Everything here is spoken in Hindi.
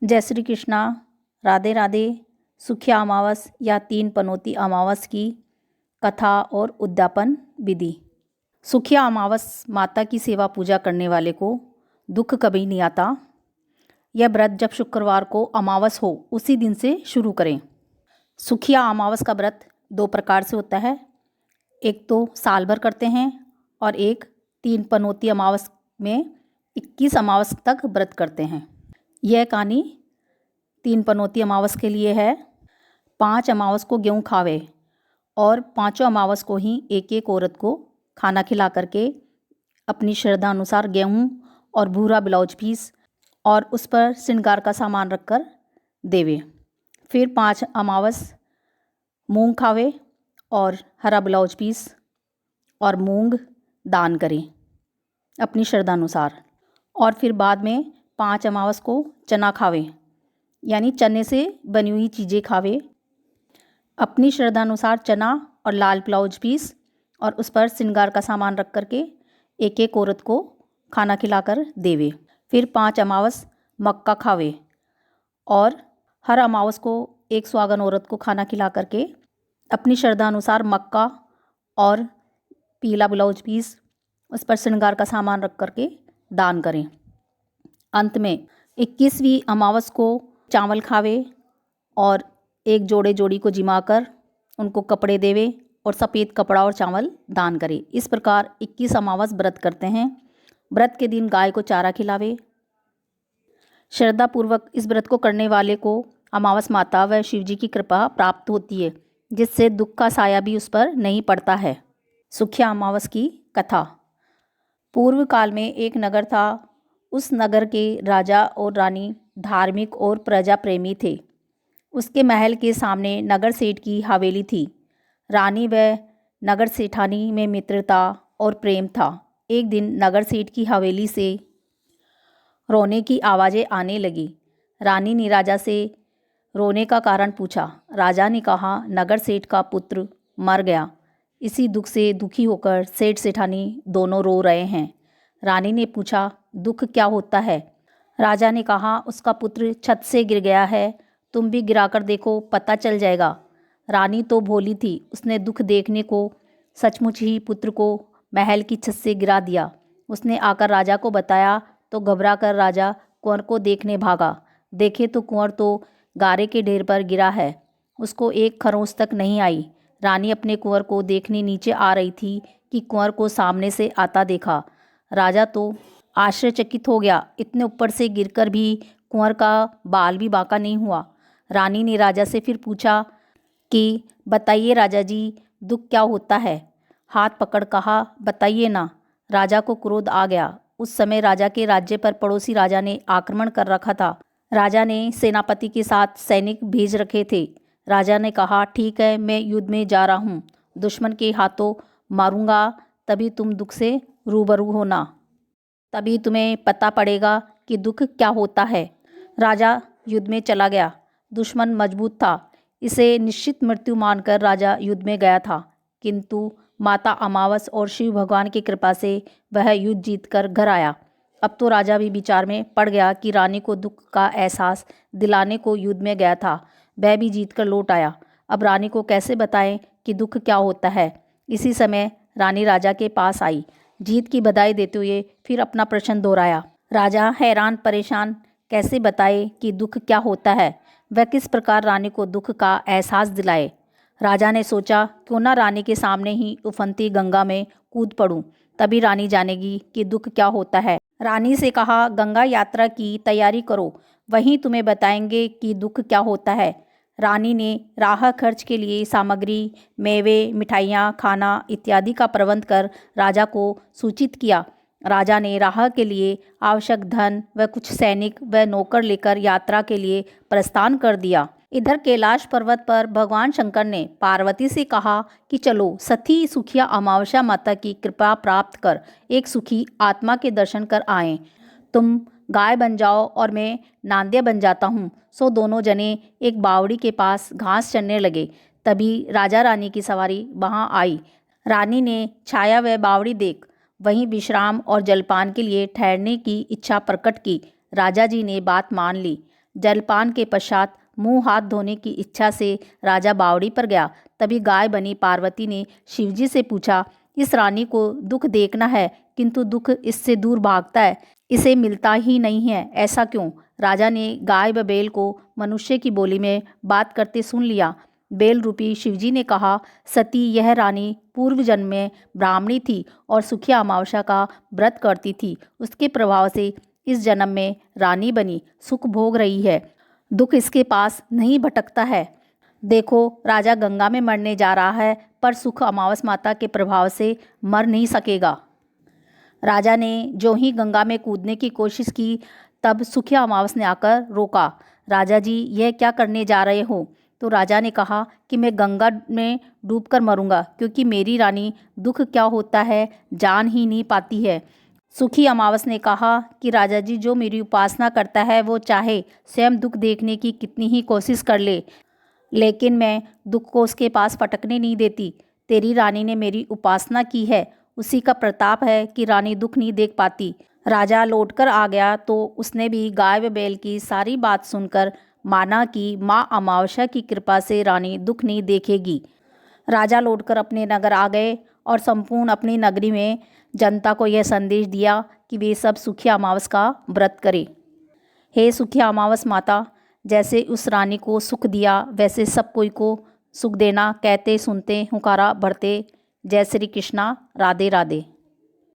जय श्री कृष्णा। राधे राधे। सुखिया अमावस या तीन पनौती अमावस की कथा और उद्यापन विधि। सुखिया अमावस माता की सेवा पूजा करने वाले को दुख कभी नहीं आता। यह व्रत जब शुक्रवार को अमावस हो उसी दिन से शुरू करें। सुखिया अमावस का व्रत दो प्रकार से होता है, एक तो साल भर करते हैं और एक तीन पनौती अमावस में 21 अमावस तक व्रत करते हैं। यह कहानी तीन पनौती अमावस के लिए है। 5 अमावस को गेहूँ खावे और पाँचों अमावस को ही एक एक औरत को खाना खिला करके अपनी श्रद्धा अनुसार गेहूँ और भूरा ब्लाउज पीस और उस पर श्रृंगार का सामान रखकर देवे। फिर 5 अमावस मूंग खावे और हरा ब्लाउज पीस और मूंग दान करें अपनी श्रद्धा अनुसार। और फिर बाद में 5 अमावस को चना खावे, यानी चने से बनी हुई चीज़ें खावे अपनी श्रद्धा अनुसार। चना और लाल ब्लाउज पीस और उस पर श्रृंगार का सामान रख करके एक एक औरत को खाना खिलाकर देवे। फिर 5 अमावस मक्का खावे और हर अमावस को एक सुहागन औरत को खाना खिला करके अपनी श्रद्धा अनुसार मक्का और पीला ब्लाउज पीस उस पर श्रृंगार का सामान रख करके दान करें। अंत में 21वीं अमावस को चावल खावे और एक जोड़े जोड़ी को जिमाकर उनको कपड़े देवे और सफ़ेद कपड़ा और चावल दान करे। इस प्रकार 21 अमावस व्रत करते हैं। व्रत के दिन गाय को चारा खिलावे। श्रद्धापूर्वक इस व्रत को करने वाले को अमावस माता व शिव जी की कृपा प्राप्त होती है, जिससे दुख का साया भी उस पर नहीं पड़ता है। सुखिया अमावस की कथा। पूर्व काल में एक नगर था। उस नगर के राजा और रानी धार्मिक और प्रजा प्रेमी थे। उसके महल के सामने नगर सेठ की हवेली थी। रानी व नगर सेठानी में मित्रता और प्रेम था। एक दिन नगर सेठ की हवेली से रोने की आवाज़ें आने लगी। रानी ने राजा से रोने का कारण पूछा। राजा ने कहा, नगर सेठ का पुत्र मर गया। इसी दुख से दुखी होकर सेठ सेठानी दोनों रो रहे हैं। रानी ने पूछा, दुख क्या होता है? राजा ने कहा, उसका पुत्र छत से गिर गया है, तुम भी गिराकर देखो, पता चल जाएगा। रानी तो भोली थी, उसने दुख देखने को सचमुच ही पुत्र को महल की छत से गिरा दिया। उसने आकर राजा को बताया तो घबरा कर राजा कुंवर को देखने भागा। देखे तो कुंवर तो गारे के ढेर पर गिरा है, उसको एक खरोंच तक नहीं आई। रानी अपने कुंवर को देखने नीचे आ रही थी कि कुंवर को सामने से आता देखा। राजा तो आश्चर्यचकित हो गया, इतने ऊपर से गिरकर भी कुंवर का बाल भी बांका नहीं हुआ। रानी ने राजा से फिर पूछा कि बताइए राजा जी, दुख क्या होता है? हाथ पकड़ कहा, बताइए ना। राजा को क्रोध आ गया। उस समय राजा के राज्य पर पड़ोसी राजा ने आक्रमण कर रखा था। राजा ने सेनापति के साथ सैनिक भेज रखे थे। राजा ने कहा, ठीक है, मैं युद्ध में जा रहा हूँ, दुश्मन के हाथों मारूंगा, तभी तुम दुख से रूबरू होना, तभी तुम्हें पता पड़ेगा कि दुख क्या होता है। राजा युद्ध में चला गया। दुश्मन मजबूत था, इसे निश्चित मृत्यु मानकर राजा युद्ध में गया था, किंतु माता अमावस और शिव भगवान की कृपा से वह युद्ध जीतकर घर आया। अब तो राजा भी विचार में पड़ गया कि रानी को दुख का एहसास दिलाने को युद्ध में गया था, वह भी जीतकर लौट आया। अब रानी को कैसे बताएं कि दुख क्या होता है? इसी समय रानी राजा के पास आई। जीत की बधाई देते हुए फिर अपना प्रश्न दोहराया। राजा हैरान परेशान, कैसे बताए कि दुख क्या होता है? वह किस प्रकार रानी को दुख का एहसास दिलाए? राजा ने सोचा, क्यों ना रानी के सामने ही उफनती गंगा में कूद पड़ूं, तभी रानी जानेगी कि दुख क्या होता है। रानी से कहा, गंगा यात्रा की तैयारी करो, वहीं तुम्हें बताएंगे कि दुख क्या होता है। रानी ने राह खर्च के लिए सामग्री, मेवे, मिठाइयाँ, खाना इत्यादि का प्रबंध कर राजा को सूचित किया। राजा ने राह के लिए आवश्यक धन व कुछ सैनिक व नौकर लेकर यात्रा के लिए प्रस्थान कर दिया। इधर कैलाश पर्वत पर भगवान शंकर ने पार्वती से कहा कि चलो सती सुखिया अमावस्या माता की कृपा प्राप्त कर एक सुखी आत्मा के दर्शन कर आएं। तुम गाय बन जाओ और मैं नांदिया बन जाता हूँ। सो दोनों जने एक बावड़ी के पास घास चरने लगे। तभी राजा रानी की सवारी वहाँ आई। रानी ने छाया व बावड़ी देख वहीं विश्राम और जलपान के लिए ठहरने की इच्छा प्रकट की। राजा जी ने बात मान ली। जलपान के पश्चात मुंह हाथ धोने की इच्छा से राजा बावड़ी पर गया। तभी गाय बनी पार्वती ने शिवजी से पूछा, इस रानी को दुख देखना है किंतु दुख इससे दूर भागता है, इसे मिलता ही नहीं है, ऐसा क्यों? राजा ने गाय व बैल को मनुष्य की बोली में बात करते सुन लिया। बैल रूपी शिवजी ने कहा, सती यह रानी पूर्व जन्म में ब्राह्मणी थी और सुखी अमावस्या का व्रत करती थी। उसके प्रभाव से इस जन्म में रानी बनी, सुख भोग रही है, दुख इसके पास नहीं भटकता है। देखो, राजा गंगा में मरने जा रहा है पर सुख अमावस माता के प्रभाव से मर नहीं सकेगा। राजा ने जो ही गंगा में कूदने की कोशिश की तब सुखी अमावस ने आकर रोका। राजा जी, यह क्या करने जा रहे हो? तो राजा ने कहा कि मैं गंगा में डूबकर मरूंगा, क्योंकि मेरी रानी दुख क्या होता है जान ही नहीं पाती है। सुखी अमावस ने कहा कि राजा जी, जो मेरी उपासना करता है वो चाहे स्वयं दुख देखने की कितनी ही कोशिश कर ले, लेकिन मैं दुख को उसके पास फटकने नहीं देती। तेरी रानी ने मेरी उपासना की है, उसी का प्रताप है कि रानी दुख नहीं देख पाती। राजा लौटकर आ गया तो उसने भी गाय व बैल की सारी बात सुनकर माना कि माँ अमावस्या की कृपा से रानी दुख नहीं देखेगी। राजा लौटकर अपने नगर आ गए और संपूर्ण अपनी नगरी में जनता को यह संदेश दिया कि वे सब सुखी अमावस का व्रत करें। हे सुखी अमावस माता, जैसे उस रानी को सुख दिया वैसे सब कोई को सुख देना। कहते सुनते हुंकारा भरते। जय श्री कृष्णा। राधे राधे।